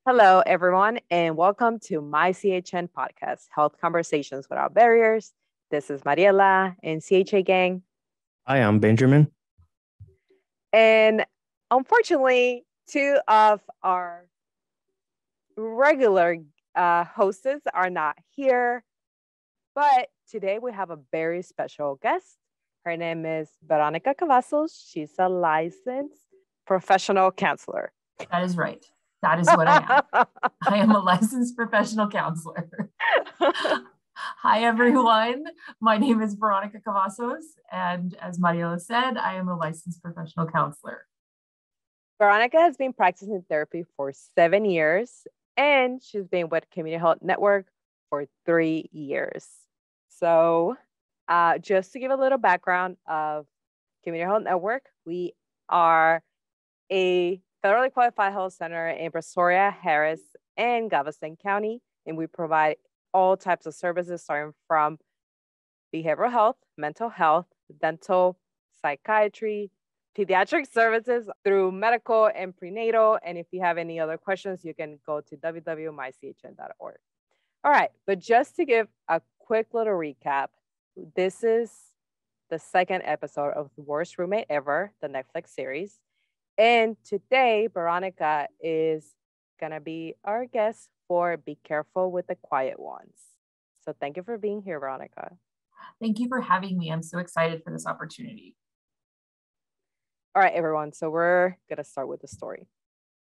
Hello, everyone, and welcome to MyCHN podcast, Health Conversations Without Barriers. This is Mariela and CHA Gang. Hi, I'm Benjamin. And unfortunately, two of our regular hosts are not here, but today we have a very special guest. Her name is Veronica Cavazos. She's a licensed professional counselor. That is right. That is what I am. I am a licensed professional counselor. Hi, everyone. My name is Veronica Cavazos, and as Mariela said, I am a licensed professional counselor. Veronica has been practicing therapy for 7 years, and she's been with Community Health Network for 3 years. So just to give a little background of Community Health Network, we are a federally qualified health center in Brazoria, Harris, and Galveston County, and we provide all types of services starting from behavioral health, mental health, dental, psychiatry, pediatric services through medical and prenatal. And if you have any other questions, you can go to www.mychn.org. All right, but just to give a quick little recap, this is the second episode of The Worst Roommate Ever, the Netflix series. And today, Veronica is going to be our guest for Be Careful with the Quiet Ones. So thank you for being here, Veronica. Thank you for having me. I'm so excited for this opportunity. All right, everyone. So we're going to start with the story.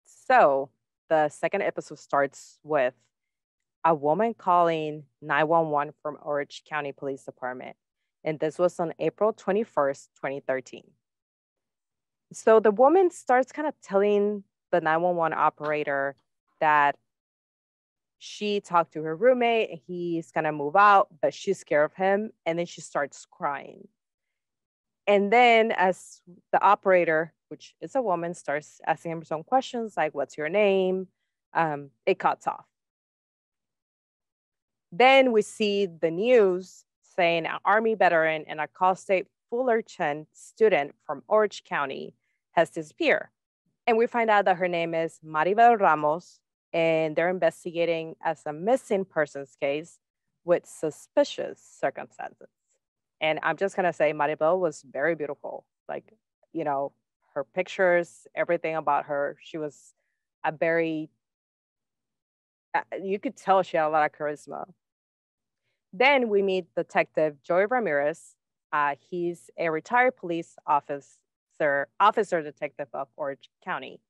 So the second episode starts with a woman calling 911 from Orange County Police Department. And this was on April 21st, 2013. So the woman starts kind of telling the 911 operator that she talked to her roommate and he's going to move out, but she's scared of him. And then she starts crying. And then as the operator, which is a woman, starts asking him some questions like, what's your name? It cuts off. Then we see the news saying an Army veteran and a Cal State Fullerton student from Orange County has disappeared. And we find out that her name is Maribel Ramos, and they're investigating as a missing persons case with suspicious circumstances. And I'm just going to say Maribel was very beautiful. Like, you know, her pictures, everything about her. She was a very, you could tell she had a lot of charisma. Then we meet Detective Joey Ramirez. He's a retired police officer detective of Orange County.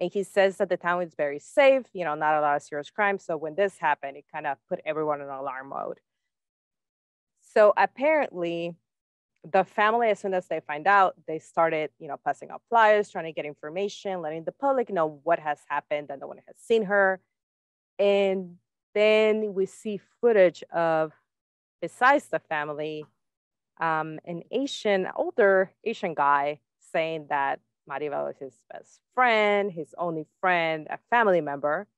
And he says that the town is very safe, you know, not a lot of serious crime. So when this happened, it kind of put everyone in alarm mode. So apparently the family, as soon as they find out, they started, you know, passing out flyers, trying to get information, letting the public know what has happened, that no one has seen her. And then we see footage of, besides the family, an older Asian guy saying that Maribel is his best friend, his only friend, a family member.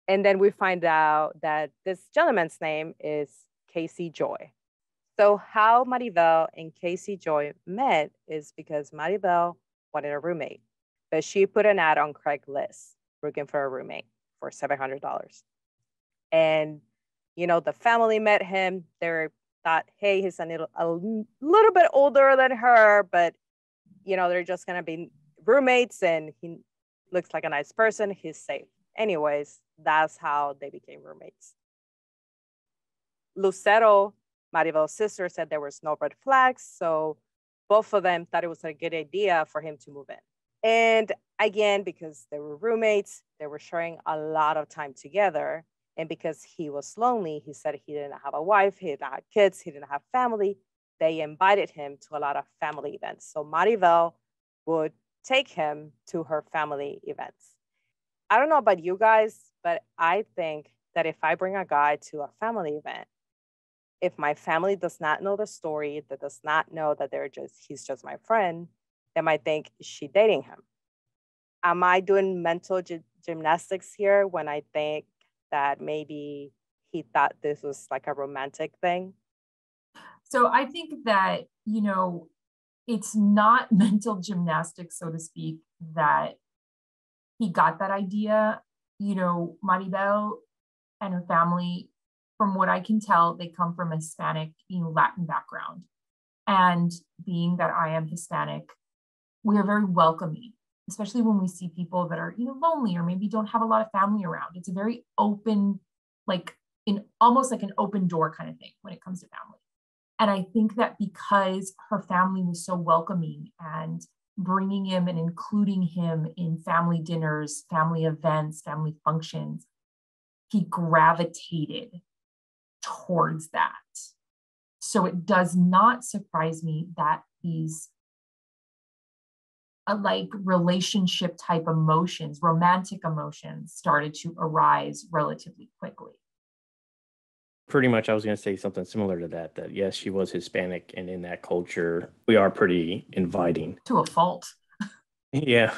And then we find out that this gentleman's name is Casey Joy. So how Maribel and Casey Joy met is because Maribel wanted a roommate, but she put an ad on Craigslist looking for a roommate for $700. And, you know, the family met him. They thought, hey, he's a little bit older than her, but, you know, they're just going to be roommates and he looks like a nice person. He's safe. Anyways, that's how they became roommates. Lucero, Maribel's sister, said there was no red flags. So both of them thought it was a good idea for him to move in. And again, because they were roommates, they were sharing a lot of time together. And because he was lonely, he said he didn't have a wife, he didn't have kids, he didn't have family. They invited him to a lot of family events. So Maribel would take him to her family events. I don't know about you guys, but I think that if I bring a guy to a family event, if my family does not know the story, that does not know that he's just my friend, they might think, is she dating him? Am I doing mental gymnastics here when I think that maybe he thought this was like a romantic thing? So I think that, you know, it's not mental gymnastics, so to speak, that he got that idea. Maribel and her family, from what I can tell, they come from a Hispanic, Latin background. And being that I am Hispanic, we are very welcoming, especially when we see people that are, lonely or maybe don't have a lot of family around. It's a very open, almost like an open door kind of thing when it comes to family. And I think that because her family was so welcoming and bringing him and including him in family dinners, family events, family functions, he gravitated towards that. So it does not surprise me that these relationship type emotions, romantic emotions, started to arise relatively quickly. Pretty much, I was going to say something similar to that yes, she was Hispanic, and in that culture, we are pretty inviting. To a fault. Yeah.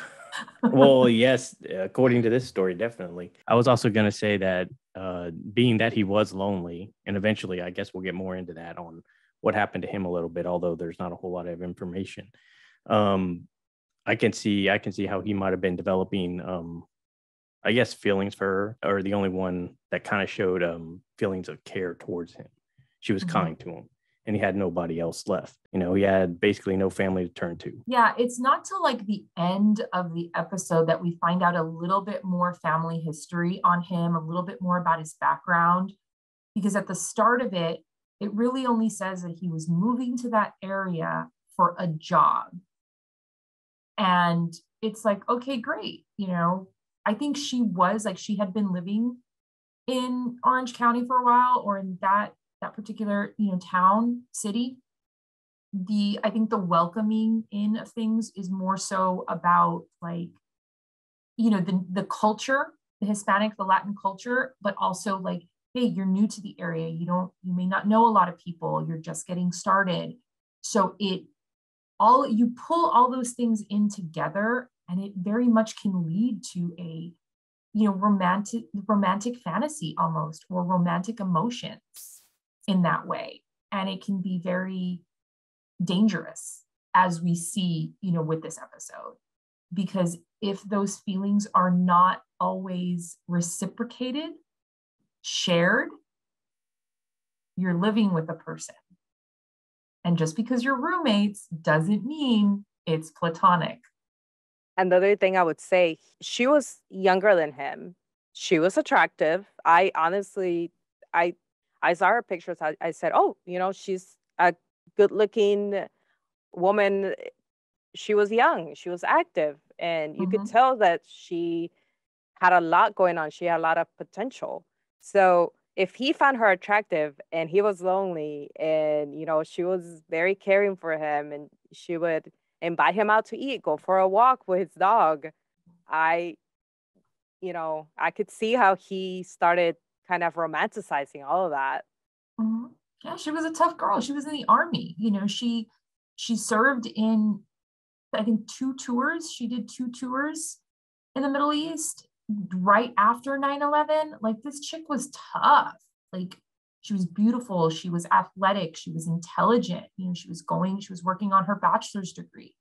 Well, yes, according to this story, definitely. I was also going to say that being that he was lonely, and eventually I guess we'll get more into that on what happened to him a little bit, although there's not a whole lot of information. I can see how he might have been developing, I guess, feelings for her, or the only one that kind of showed feelings of care towards him. She was kind to him, and he had nobody else left. He had basically no family to turn to. Yeah, it's not till the end of the episode that we find out a little bit more family history on him, a little bit more about his background, because at the start of it, it really only says that he was moving to that area for a job. And it's okay, great. I think she had been living in Orange County for a while, or in that particular, town, city. I think the welcoming in of things is more so about the culture, the Hispanic, the Latin culture, but also hey, you're new to the area. You may not know a lot of people. You're just getting started. So you pull all those things in together, and it very much can lead to a, romantic fantasy almost, or romantic emotions in that way. And it can be very dangerous, as we see, with this episode, because if those feelings are not always reciprocated, shared, you're living with a person. And just because you're roommates doesn't mean it's platonic. And the other thing I would say, she was younger than him. She was attractive. I honestly, I saw her pictures. I said, oh, she's a good looking woman. She was young. She was active. And you could tell that she had a lot going on. She had a lot of potential. So if he found her attractive and he was lonely, and, she was very caring for him, and she would invite him out to eat, go for a walk with his dog, I could see how he started kind of romanticizing all of that. Mm-hmm. Yeah, she was a tough girl. She was in the army. She served in, I think, 2 tours. She did 2 tours in the Middle East right after 9/11. This chick was tough. She was beautiful. She was athletic. She was intelligent. She was working on her bachelor's degree.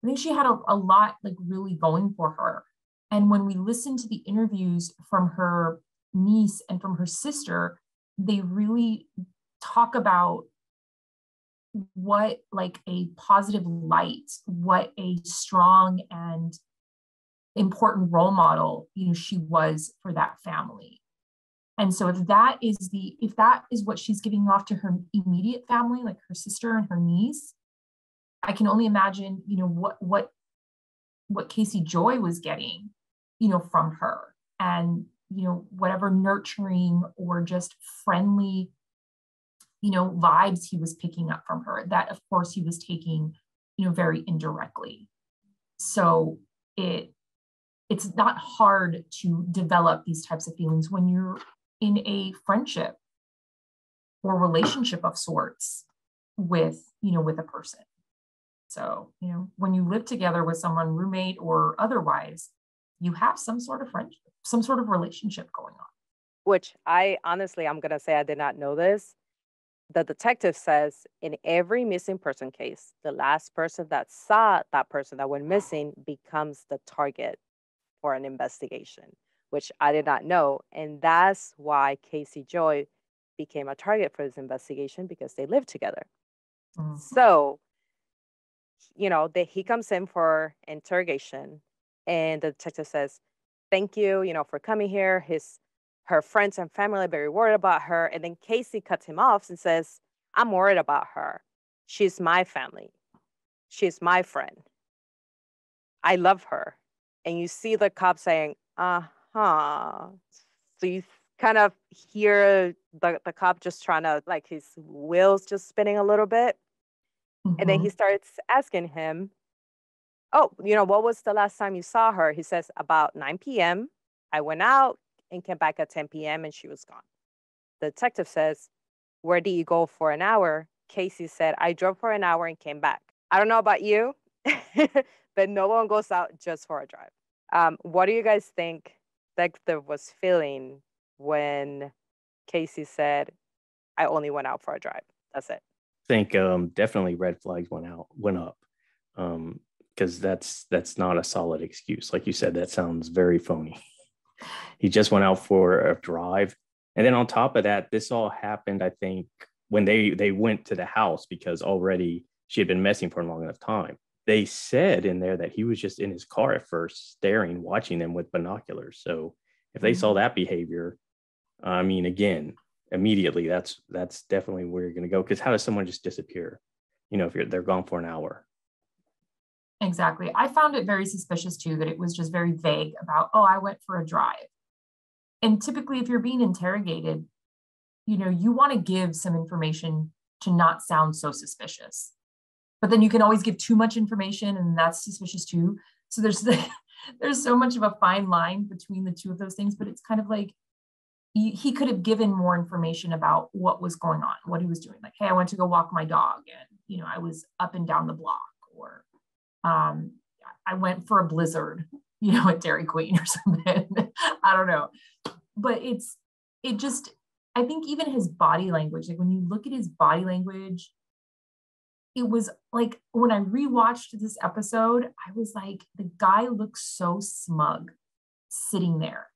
I think she had a lot really going for her. And when we listen to the interviews from her niece and from her sister, they really talk about what a positive light, what a strong and important role model, she was for that family. And so if that is what she's giving off to her immediate family, like her sister and her niece, I can only imagine, what Casey Joy was getting, from her, and, whatever nurturing or just friendly, vibes he was picking up from her, that of course he was taking, very indirectly. So it's not hard to develop these types of feelings when you're in a friendship or relationship of sorts with a person. So, when you live together with someone, roommate or otherwise, you have some sort of friendship, some sort of relationship going on. Which I'm going to say I did not know this. The detective says in every missing person case, the last person that saw that person that went missing becomes the target for an investigation, which I did not know. And that's why Casey Joy became a target for this investigation, because they lived together. Mhm. So, he comes in for interrogation, and the detective says, thank you, for coming here. Her friends and family are very worried about her. And then Casey cuts him off and says, I'm worried about her. She's my family. She's my friend. I love her. And you see the cop saying, uh-huh. So you kind of hear the cop just trying to, like, his wheels just spinning a little bit. And then he starts asking him, oh, what was the last time you saw her? He says, about 9 p.m. I went out and came back at 10 p.m. and she was gone. The detective says, where did you go for an hour? Casey said, I drove for an hour and came back. I don't know about you, but no one goes out just for a drive. What do you guys think the detective was feeling when Casey said, I only went out for a drive? That's it. I think definitely red flags went up, because that's not a solid excuse. Like you said, that sounds very phony. He just went out for a drive, and then on top of that, this all happened, I think, when they went to the house, because already she had been missing for a long enough time. They said in there that he was just in his car at first, staring, watching them with binoculars. So if they saw that behavior, I mean, again, immediately that's definitely where you're going to go, because how does someone just disappear, if they're gone for an hour? Exactly. I found it very suspicious too, that it was just very vague about, oh, I went for a drive. And typically if you're being interrogated, you want to give some information to not sound so suspicious, but then you can always give too much information and that's suspicious too. So there's so much of a fine line between the two of those things, but it's kind of like, he could have given more information about what was going on, what he was doing. Like, hey, I went to go walk my dog and, I was up and down the block, or I went for a blizzard, at Dairy Queen or something. I don't know. But I think even his body language, like when you look at his body language, it was like, when I rewatched this episode, I was like, the guy looks so smug sitting there.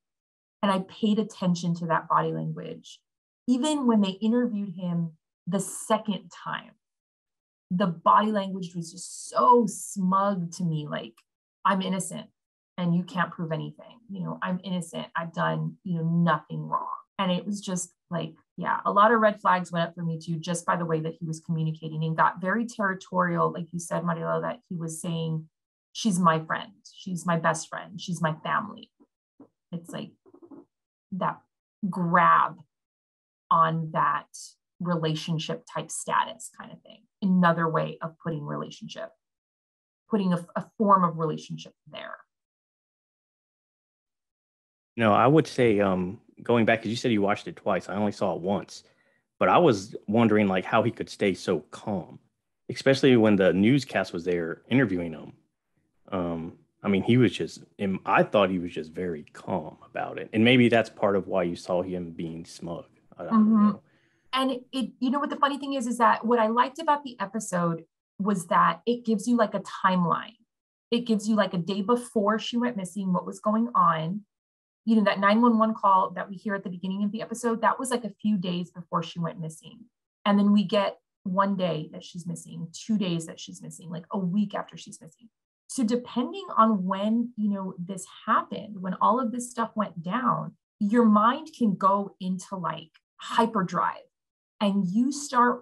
And I paid attention to that body language. Even when they interviewed him the second time, the body language was just so smug to me. Like, I'm innocent and you can't prove anything. I'm innocent. I've done, nothing wrong. And it was just like, yeah, a lot of red flags went up for me too, just by the way that he was communicating, and got very territorial. Like you said, Mariela, that he was saying, she's my friend. She's my best friend. She's my family. It's like that grab on that relationship type status kind of thing. Another way of putting a form of relationship there. No, I would say, going back, because you said you watched it twice. I only saw it once, but I was wondering like how he could stay so calm, especially when the newscast was there interviewing him. I mean, I thought he was just very calm about it. And maybe that's part of why you saw him being smug. I don't know. And what the funny thing is that what I liked about the episode was that it gives you like a timeline. It gives you like a day before she went missing, what was going on. That 911 call that we hear at the beginning of the episode, that was like a few days before she went missing. And then we get 1 day that she's missing, 2 days that she's missing, like a week after she's missing. So depending on when, this happened, when all of this stuff went down, your mind can go into like hyperdrive, and you start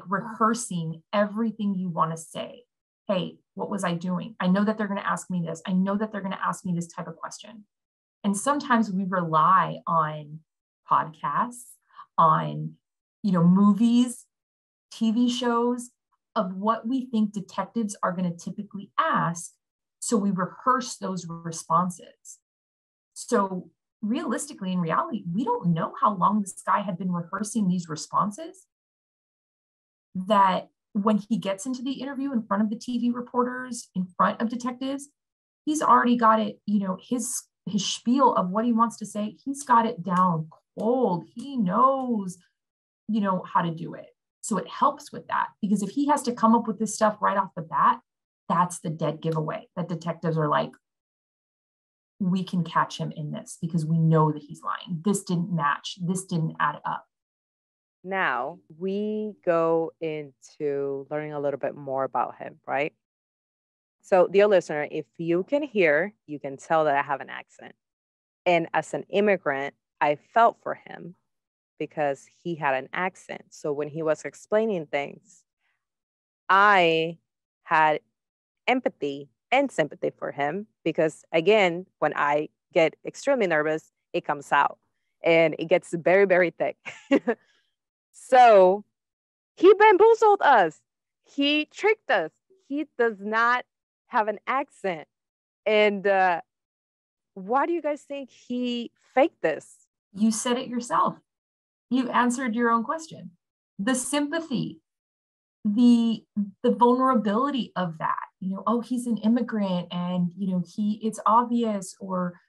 rehearsing everything you want to say. Hey, what was I doing? I know that they're going to ask me this. I know that they're going to ask me this type of question. And sometimes we rely on podcasts, on, movies, TV shows, of what we think detectives are going to typically ask. So we rehearse those responses. So realistically, in reality, we don't know how long this guy had been rehearsing these responses, that when he gets into the interview in front of the TV reporters, in front of detectives, he's already got it, his spiel of what he wants to say, he's got it down cold. He knows, how to do it. So it helps with that, because if he has to come up with this stuff right off the bat, that's the dead giveaway that detectives are like, we can catch him in this because we know that he's lying. This didn't match. This didn't add up. Now we go into learning a little bit more about him, right? So, dear listener, if you can hear, you can tell that I have an accent. And as an immigrant, I felt for him because he had an accent. So when he was explaining things, I had empathy and sympathy for him because, again, when I get extremely nervous, it comes out and it gets very, very thick. So he bamboozled us. He tricked us. He does not have an accent. And why do you guys think he faked this? You said it yourself. You answered your own question. The sympathy, the vulnerability of that, oh, he's an immigrant and, it's obvious, or,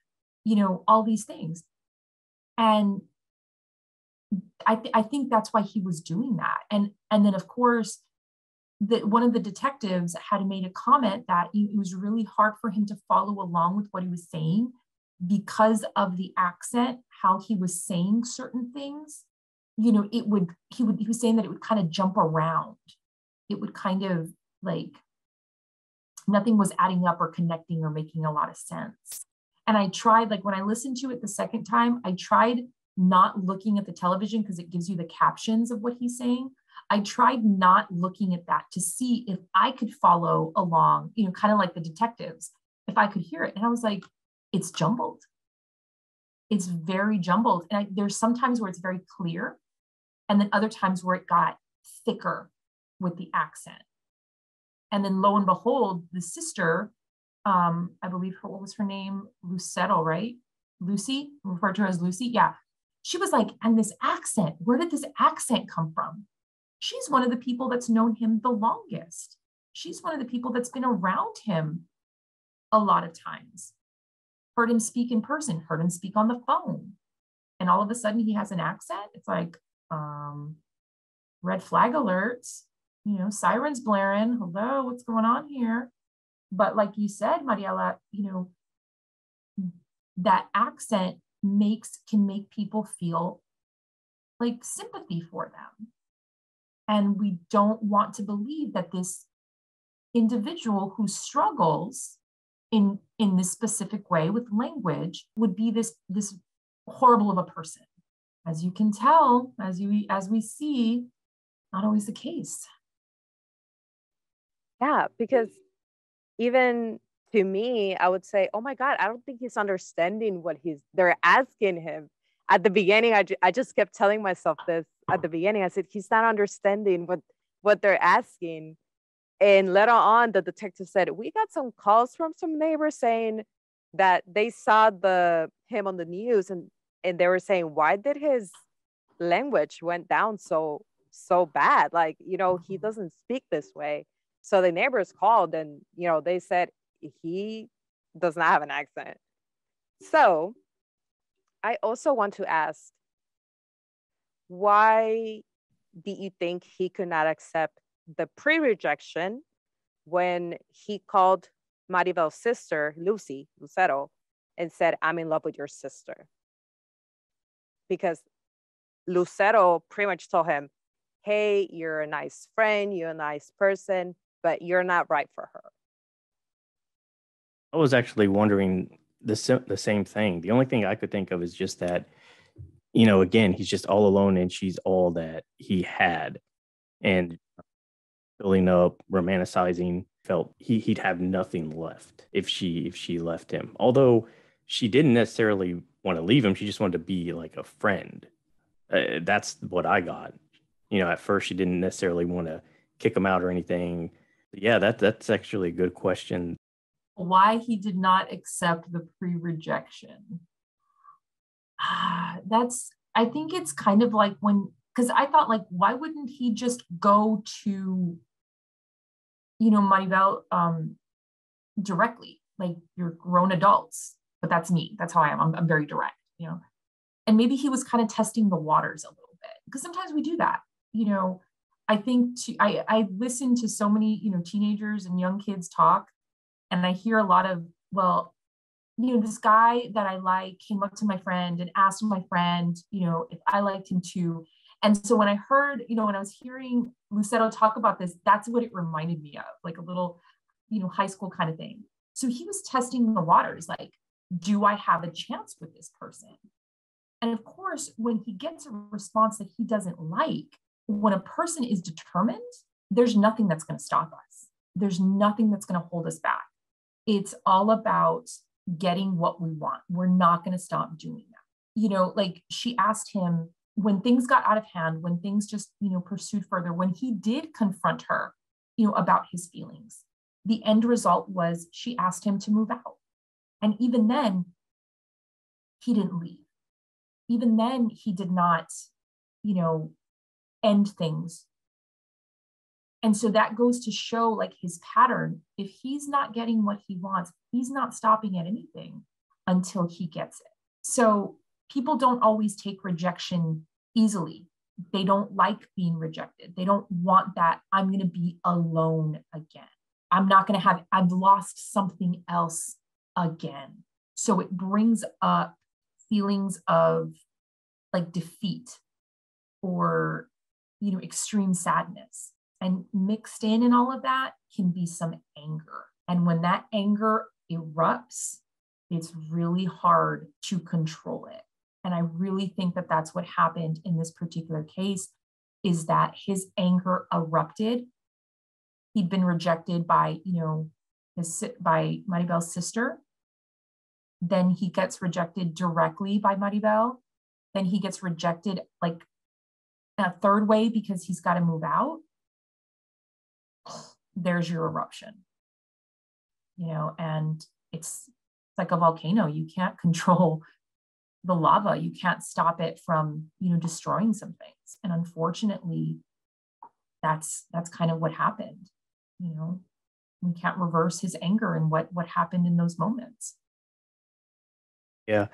all these things. And I think that's why he was doing that. And then, of course, one of the detectives had made a comment that it was really hard for him to follow along with what he was saying because of the accent, how he was saying certain things. He was saying that it would kind of jump around. It would kind of like nothing was adding up or connecting or making a lot of sense. And I tried, like when I listened to it the second time, I tried not looking at the television because it gives you the captions of what he's saying. I tried not looking at that to see if I could follow along, kind of like the detectives, if I could hear it. And I was like, it's jumbled. It's very jumbled. And there's sometimes where it's very clear, and then other times where it got thicker with the accent. And then lo and behold, the sister, I believe what was her name? Lucetto, right? Lucy, referred to her as Lucy. Yeah. She was like, and this accent, where did this accent come from? She's one of the people that's known him the longest. She's one of the people that's been around him a lot of times. Heard him speak in person, heard him speak on the phone. And all of a sudden he has an accent. It's like, red flag alerts, sirens blaring. Hello, what's going on here? But like you said, Mariela, that accent can make people feel like sympathy for them. And we don't want to believe that this individual who struggles in this specific way with language would be this horrible of a person. As you can tell, as we see, not always the case. Yeah, because even to me, I would say, oh my God, I don't think he's understanding what they're asking him. At the beginning, I just kept telling myself this at the beginning. I said, he's not understanding what they're asking. And later on, the detective said, we got some calls from some neighbors saying that they saw him on the news, and they were saying, why did his language went down so bad? Like, he doesn't speak this way. So the neighbors called and, they said he does not have an accent. So I also want to ask, why do you think he could not accept the pre-rejection when he called Maribel's sister, Lucy, Lucero, and said, I'm in love with your sister? Because Lucero pretty much told him, hey, you're a nice friend, you're a nice person, but you're not right for her. I was actually wondering the same thing. The only thing I could think of is just that, again, he's just all alone and she's all that he had. And building up, romanticizing, felt he'd have nothing left if she left him. Although she didn't necessarily want to leave him, she just wanted to be like a friend. That's what I got. At first she didn't necessarily want to kick him out or anything. But yeah, that's actually a good question. Why he did not accept the pre-rejection. I think it's kind of like because I thought, like, why wouldn't he just go to, Maribel directly? Like, you're grown adults. But that's me. That's how I am. I'm very direct, And maybe he was kind of testing the waters a little bit, because sometimes we do that. I think I listen to so many, teenagers and young kids talk, and I hear a lot of, well, this guy that I like came up to my friend and asked my friend, if I liked him too. And so when I heard, when I was hearing Lucero talk about this, that's what it reminded me of, like a little, high school kind of thing. So he was testing the waters, like, do I have a chance with this person? And of course, when he gets a response that he doesn't like, when a person is determined, there's nothing that's going to stop us. There's nothing that's going to hold us back. It's all about getting what we want. We're not going to stop doing that. Like she asked him when things got out of hand, when things just, pursued further, when he did confront her, about his feelings, the end result was she asked him to move out. And even then, he didn't leave. Even then, he did not, end things. And so that goes to show like his pattern. If he's not getting what he wants, he's not stopping at anything until he gets it. So people don't always take rejection easily. They don't like being rejected. They don't want that. I'm going to be alone again. I've lost something else again. So it brings up feelings of like defeat or, extreme sadness. And mixed in all of that can be some anger. And when that anger erupts, it's really hard to control it. And I really think that that's what happened in this particular case, is that his anger erupted. He'd been rejected by, by Maribel's sister. Then he gets rejected directly by Maribel. Then he gets rejected like a third way because he's got to move out. There's your eruption, and it's like a volcano. You can't control the lava. You can't stop it from, destroying some things. And unfortunately, that's kind of what happened. We can't reverse his anger and what happened in those moments. Yeah.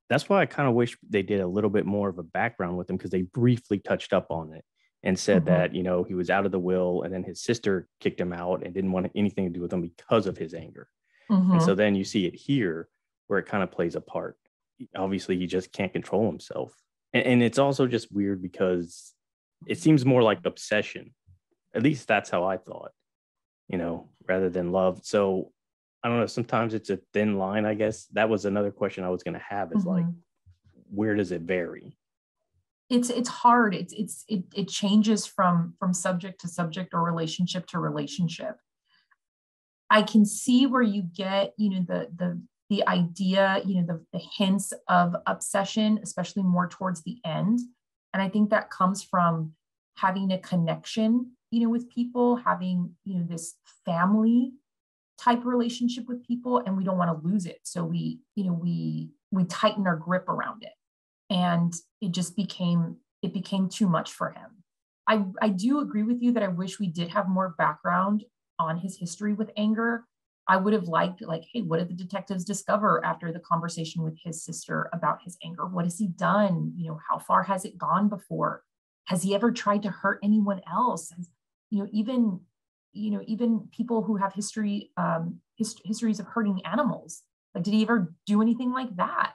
That's why I kind of wish they did a little bit more of a background with him, because they briefly touched up on it and said that, he was out of the will, and then his sister kicked him out and didn't want anything to do with him because of his anger. And so then you see it here where it kind of plays a part. Obviously, he just can't control himself. And it's also just weird because it seems more like obsession. At least that's how I thought, rather than love. So I don't know. Sometimes it's a thin line, I guess. That was another question I was going to have is like, where does it vary? It's hard. It changes from subject to subject or relationship to relationship. I can see where you get, the idea, the hints of obsession, especially more towards the end. And I think that comes from having a connection, with people, having, this family type relationship with people, and we don't want to lose it. So we tighten our grip around it. And it became too much for him. I do agree with you that I wish we did have more background on his history with anger. I would have liked, like, hey, what did the detectives discover after the conversation with his sister about his anger? What has he done? How far has it gone before? Has he ever tried to hurt anyone else? Even people who have histories of hurting animals. Like, did he ever do anything like that?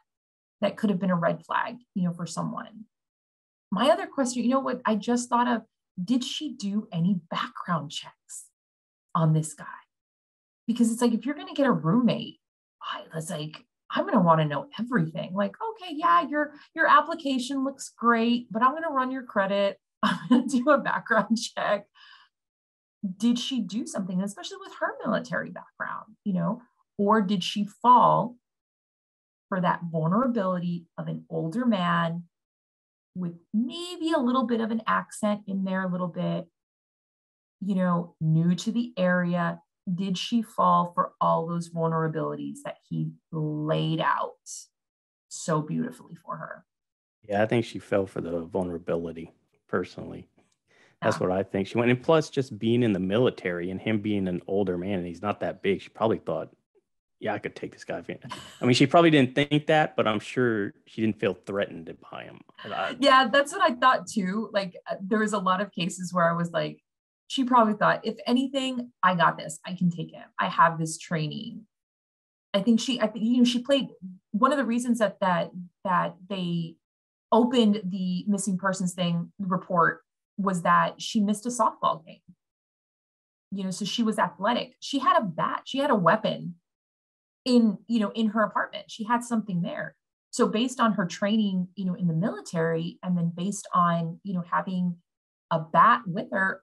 That could have been a red flag, for someone. My other question, what I just thought of, did she do any background checks on this guy? Because it's like, if you're going to get a roommate, I'm going to want to know everything. Like, okay, yeah, your application looks great, but I'm going to run your credit. I'm going to do a background check. Did she do something, especially with her military background, or did she fall for that vulnerability of an older man with maybe a little bit of an accent in there, a little bit, new to the area? Did she fall for all those vulnerabilities that he laid out so beautifully for her? Yeah, I think she fell for the vulnerability, personally. That's what I think. She went, and plus just being in the military and him being an older man, and he's not that big, she probably thought, yeah, I could take this guy. I mean, she probably didn't think that, but I'm sure she didn't feel threatened by him. Yeah, that's what I thought too. Like, there was a lot of cases where I was like, she probably thought, if anything, I got this. I can take him. I have this training. I think she played one of the reasons that they opened the missing persons report was that she missed a softball game. So she was athletic. She had a bat, she had a weapon in her apartment. She had something there. So based on her training, in the military, and then based on, having a bat with her,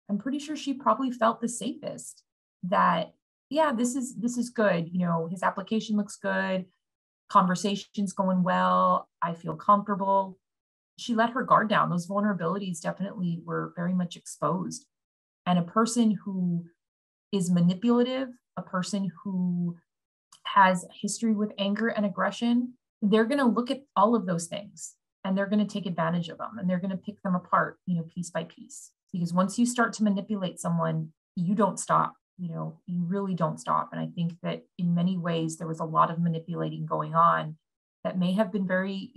I'm pretty sure she probably felt the safest that, yeah, this is good. His application looks good. Conversation's going well. I feel comfortable. She let her guard down. Those vulnerabilities definitely were very much exposed. And a person who is manipulative, a person who has a history with anger and aggression, they're going to look at all of those things and they're going to take advantage of them and they're going to pick them apart, piece by piece. Because once you start to manipulate someone, you don't stop, you really don't stop. And I think that in many ways, there was a lot of manipulating going on that may have been very,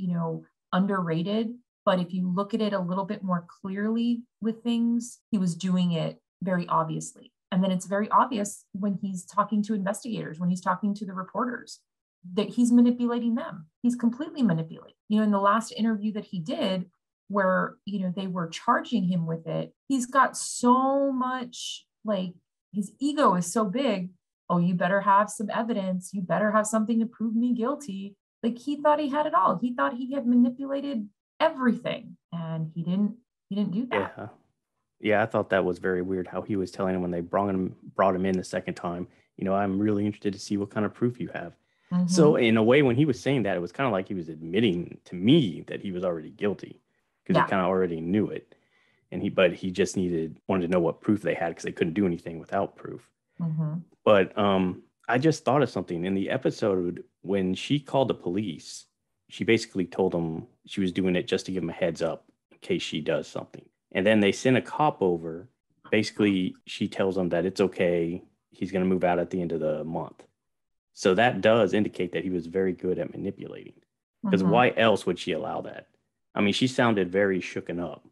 underrated. But if you look at it a little bit more clearly with things, he was doing it very obviously. And then it's very obvious when he's talking to investigators, when he's talking to the reporters, that he's manipulating them. He's completely manipulating. In the last interview that he did, where, they were charging him with it, he's got so much, his ego is so big. Oh, you better have some evidence. You better have something to prove me guilty. He thought he had it all. He thought he had manipulated everything, and he didn't do that. Yeah, I thought that was very weird how he was telling him when they brought him in the second time, I'm really interested to see what kind of proof you have. Mm-hmm. So in a way, when he was saying that, it was kind of like he was admitting to me that he was already guilty, because he kind of already knew it. But he just wanted to know what proof they had, because they couldn't do anything without proof. Mm-hmm. But I just thought of something in the episode when she called the police. She basically told them she was doing it just to give them a heads up in case she does something. And then they send a cop over. Basically, she tells them that it's okay. He's going to move out at the end of the month. So that does indicate that he was very good at manipulating. Because why else would she allow that? I mean, she sounded very shooken up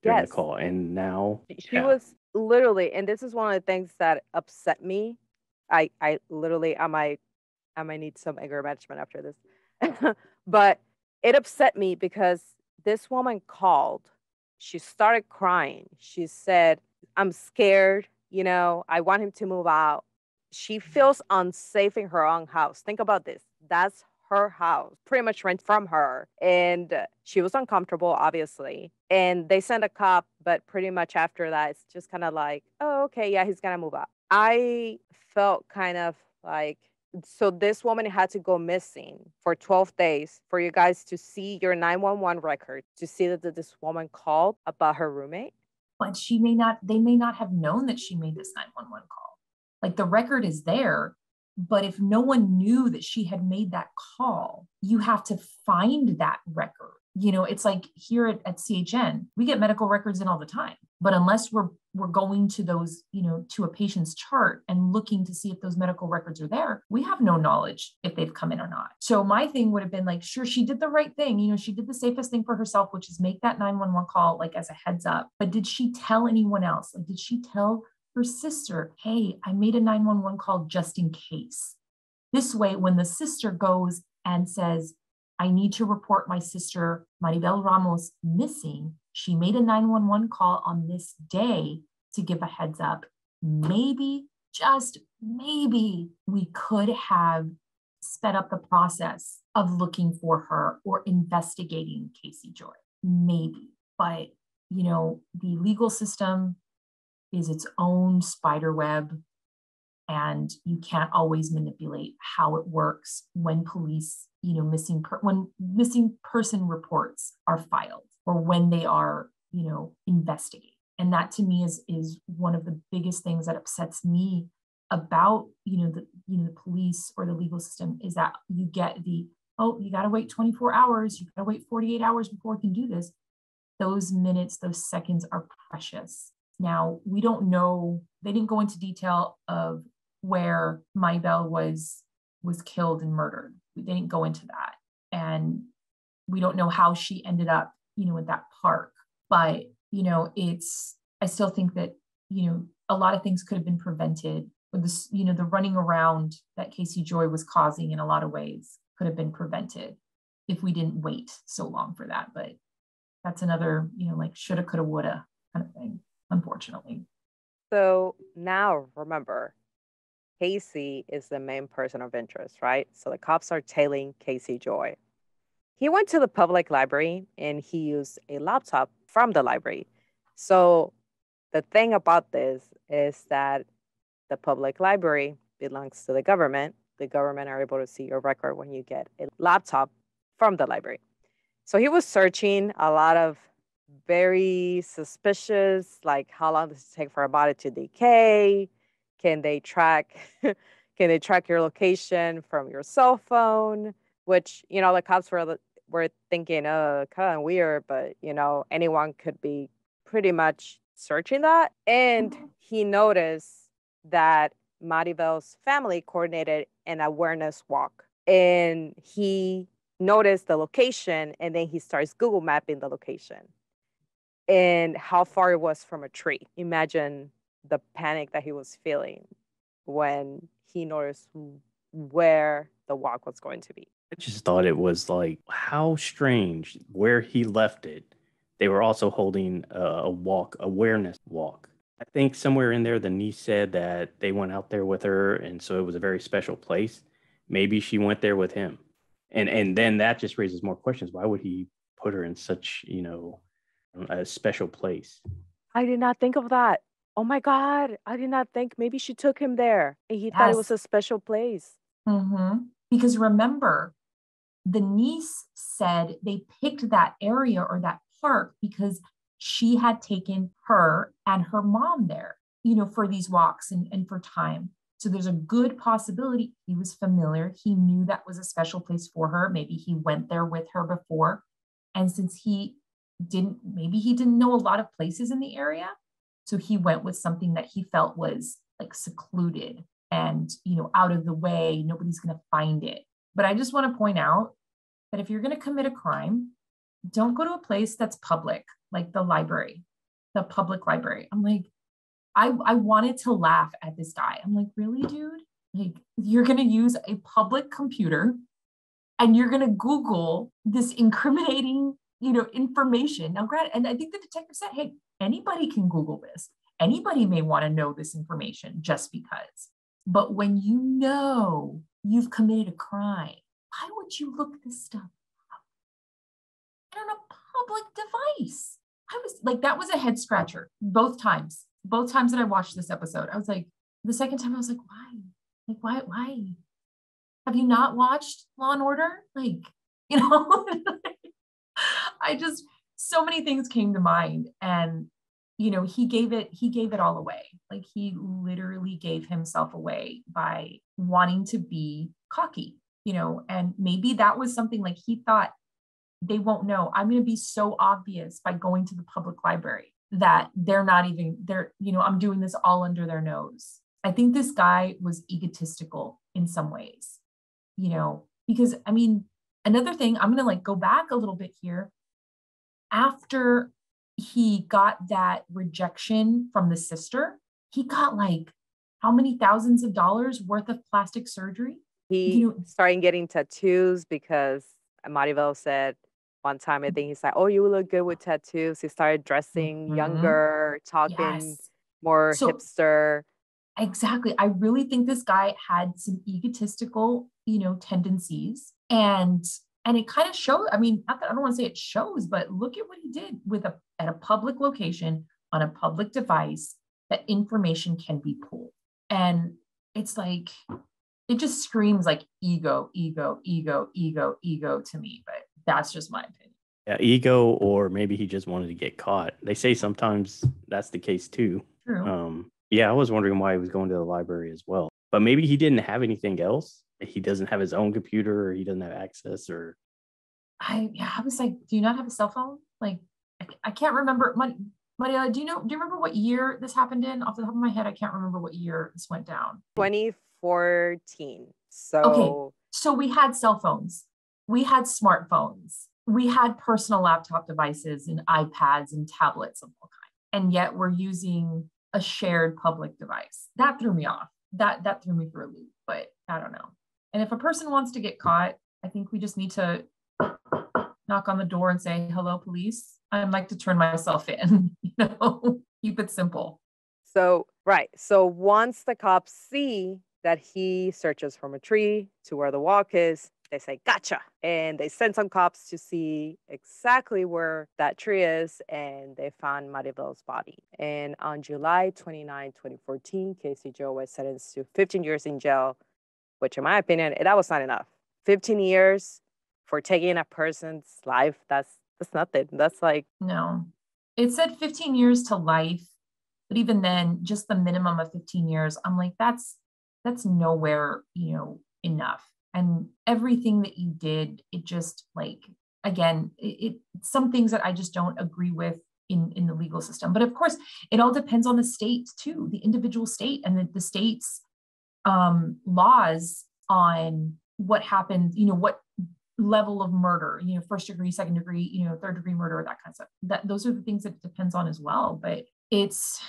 during the call. And now she was literally, and this is one of the things that upset me. I literally, I might need some anger management after this. But it upset me because this woman called. She started crying. She said, I'm scared. I want him to move out. She feels unsafe in her own house. Think about this. That's her house, pretty much rent from her. And she was uncomfortable, obviously. And they sent a cop, but pretty much after that, it's just kind of like, oh, okay, yeah, he's going to move out. I felt kind of like, so this woman had to go missing for 12 days for you guys to see your 911 record, to see that this woman called about her roommate. But they may not have known that she made this 911 call. The record is there, but if no one knew that she had made that call, you have to find that record. It's like here at CHN, we get medical records in all the time, but unless we're going to those, to a patient's chart and looking to see if those medical records are there, we have no knowledge if they've come in or not. So my thing would have been sure, she did the right thing. She did the safest thing for herself, which is make that 911 call, as a heads up. But did she tell anyone else? Did she tell her sister, hey, I made a 911 call just in case? This way, when the sister goes and says, I need to report my sister, Maribel Ramos, missing, she made a 911 call on this day to give a heads up. Maybe, just maybe, we could have sped up the process of looking for her or investigating Casey Joy. Maybe. But, the legal system is its own spider web, and you can't always manipulate how it works when police, when missing person reports are filed or when they are, investigated. And that to me is one of the biggest things that upsets me about, the police or the legal system, is that you get you got to wait 24 hours, you got to wait 48 hours before we can do this. Those minutes, those seconds are precious. Now, we don't know, they didn't go into detail of where Maribel was killed and murdered. They didn't go into that. And we don't know how she ended up, at that park. But, I still think that, a lot of things could have been prevented with this, the running around that Casey Joy was causing in a lot of ways could have been prevented if we didn't wait so long for that. But that's another, like shoulda, coulda, woulda kind of thing, unfortunately. So now remember, Casey is the main person of interest, right? So the cops are tailing Casey Joy. He went to the public library and he used a laptop from the library. So the thing about this is that the public library belongs to the government. The government are able to see your record when you get a laptop from the library. So he was searching a lot of very suspicious, like how long does it take for a body to decay? Can they track your location from your cell phone? Which, the cops were thinking, oh, kind of weird, but anyone could be pretty much searching that. And he noticed that Maribel's family coordinated an awareness walk. And he noticed the location, and then he starts Google mapping the location and how far it was from a tree. Imagine the panic that he was feeling when he noticed where the walk was going to be. I just thought it was like, how strange where he left it. They were also holding a awareness walk. I think somewhere in there, the niece said that they went out there with her, and so it was a very special place. Maybe she went there with him. And then that just raises more questions. Why would he put her in such, a special place? I did not think of that. Oh my God. I did not think maybe she took him there and he thought it was a special place. Mm-hmm. Because remember, the niece said they picked that area or that park because she had taken her and her mom there, for these walks and for time. So there's a good possibility he was familiar. He knew that was a special place for her. Maybe he went there with her before. And since maybe he didn't know a lot of places in the area. So he went with something that he felt was like secluded and, out of the way. Nobody's going to find it. But I just want to point out that if you're going to commit a crime, don't go to a place that's public, like the library, the public library. I'm like, I wanted to laugh at this guy. I'm like, really, dude? Like, you're going to use a public computer and you're going to Google this incriminating, information. Now, granted, and I think the detective said, hey, anybody can Google this. Anybody may want to know this information just because. But when you've committed a crime, why would you look this stuff up? And on a public device. I was like, that was a head scratcher both times that I watched this episode. I was like, the second time I was like, why? Like, why? Have you not watched Law and Order? Like, so many things came to mind, and, he gave it all away. Like, he literally gave himself away by wanting to be cocky, and maybe that was something like he thought they won't know. I'm going to be so obvious by going to the public library that I'm doing this all under their nose. I think this guy was egotistical in some ways, because another thing, I'm going to go back a little bit here. After he got that rejection from the sister, he got how many thousands of dollars worth of plastic surgery? He started getting tattoos because Maribel said one time, I think he's like, oh, you look good with tattoos. He started dressing younger, talking more hipster. Exactly. I really think this guy had some egotistical, tendencies, and it kind of showed. I don't want to say it shows, but look at what he did at a public location on a public device that information can be pulled. And it's like, it just screams like ego to me, but that's just my opinion. Yeah, ego, or maybe he just wanted to get caught. They say sometimes that's the case too. True. Yeah, I was wondering why he was going to the library as well. But maybe he didn't have anything else. He doesn't have his own computer, or he doesn't have access, or... I was like, do you not have a cell phone? Like, I can't remember. Maria, do you remember what year this happened in? Off the top of my head, I can't remember what year this went down. 2014. Okay, so we had cell phones. We had smartphones. We had personal laptop devices and iPads and tablets of all kinds. And yet we're using a shared public device. That threw me off. that threw me for a loop, but I don't know. And if a person wants to get caught, I think we just need to knock on the door and say, hello, police. I'd like to turn myself in, keep it simple. So, right. So once the cops see that he searches from a tree to where the walk is, they say, gotcha. And they send some cops to see exactly where that tree is. And they found Maribel's body. And on July 29, 2014, Casey Joe was sentenced to 15 years in jail, which in my opinion, that was not enough. 15 years for taking a person's life, that's nothing. That's like... No, it said 15 years to life. But even then, just the minimum of 15 years, I'm like, that's nowhere, enough. And everything that you did, it just like, again, some things that I just don't agree with in the legal system. But of course, it all depends on the state too, the individual state and the state's laws on what happens, what level of murder, first degree, second degree, third degree murder, that kind of stuff. Those are the things that it depends on as well. But it's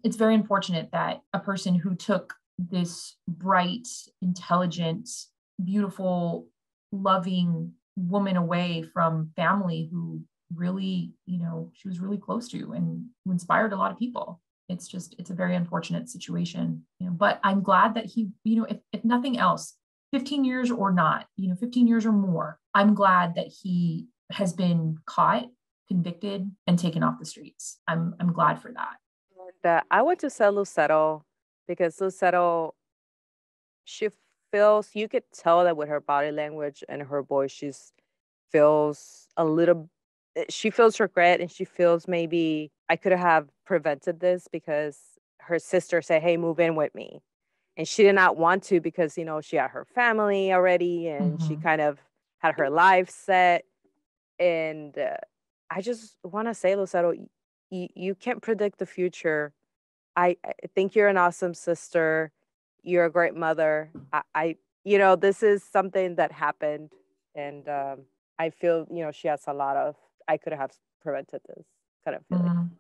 very unfortunate that a person who took this bright, intelligent, beautiful, loving woman away from family who really, she was really close to and who inspired a lot of people. It's a very unfortunate situation, but I'm glad that he, if nothing else, 15 years or not, 15 years or more, I'm glad that he has been caught, convicted, and taken off the streets. I'm glad for that. And I want to say Lucero, because Lucero, she feels, you could tell that with her body language and her voice, she feels regret, and she feels maybe I could have prevented this, because her sister said, hey, move in with me. And she did not want to, because, she had her family already, and she kind of had her life set. And I just want to say, Lucero, you can't predict the future. I think you're an awesome sister. You're a great mother. This is something that happened. And I feel, she has a lot of, I could have prevented this kind of feeling.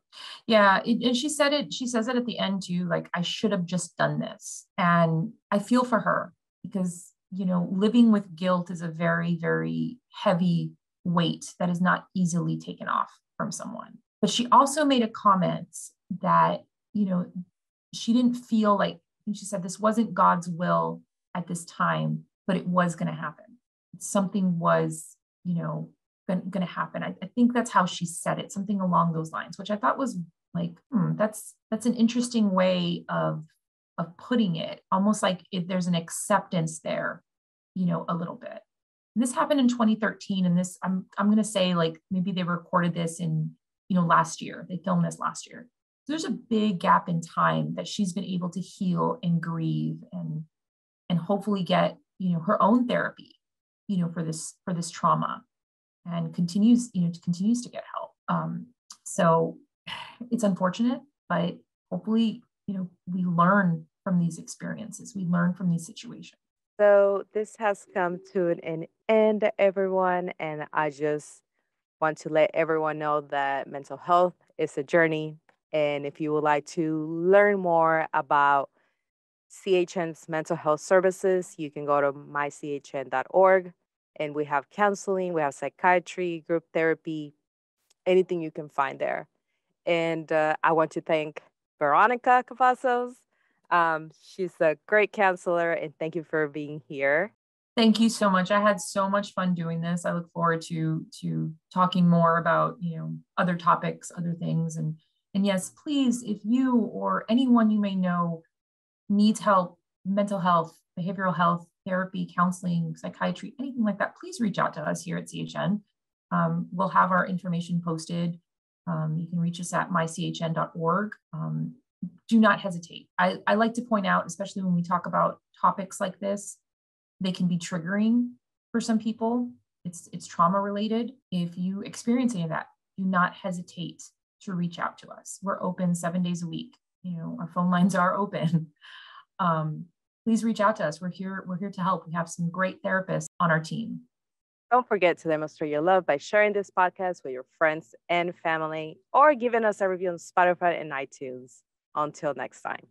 Yeah. And she says it at the end too, like, I should have just done this. And I feel for her because, living with guilt is a very, very heavy weight that is not easily taken off from someone. But she also made a comment that, she didn't feel like, and she said, this wasn't God's will at this time, but it was going to happen. Something was, going to happen. I think that's how she said it, something along those lines, which I thought was like, that's an interesting way of putting it, almost like if there's an acceptance there, a little bit. And this happened in 2013. And this, I'm going to say, like, maybe they recorded this in, last year. They filmed this last year. So there's a big gap in time that she's been able to heal and grieve and hopefully get, her own therapy, for this trauma, and continues to get help. So it's unfortunate, but hopefully, we learn from these experiences. We learn from these situations. So this has come to an end, everyone. And I just want to let everyone know that mental health is a journey. And if you would like to learn more about CHN's mental health services, you can go to mychn.org. And we have counseling, we have psychiatry, group therapy, anything you can find there. And I want to thank Veronica Cavazos. She's a great counselor, and thank you for being here. Thank you so much. I had so much fun doing this. I look forward to talking more about, other topics, other things. And yes, please, if you or anyone you may know needs help, mental health, behavioral health, therapy, counseling, psychiatry, anything like that, please reach out to us here at CHN. We'll have our information posted. You can reach us at mychn.org. Do not hesitate. I like to point out, especially when we talk about topics like this, they can be triggering for some people. It's trauma related. If you experience any of that, do not hesitate to reach out to us. We're open 7 days a week. Our phone lines are open. Please reach out to us. We're here to help. We have some great therapists on our team. Don't forget to demonstrate your love by sharing this podcast with your friends and family, or giving us a review on Spotify and iTunes. Until next time.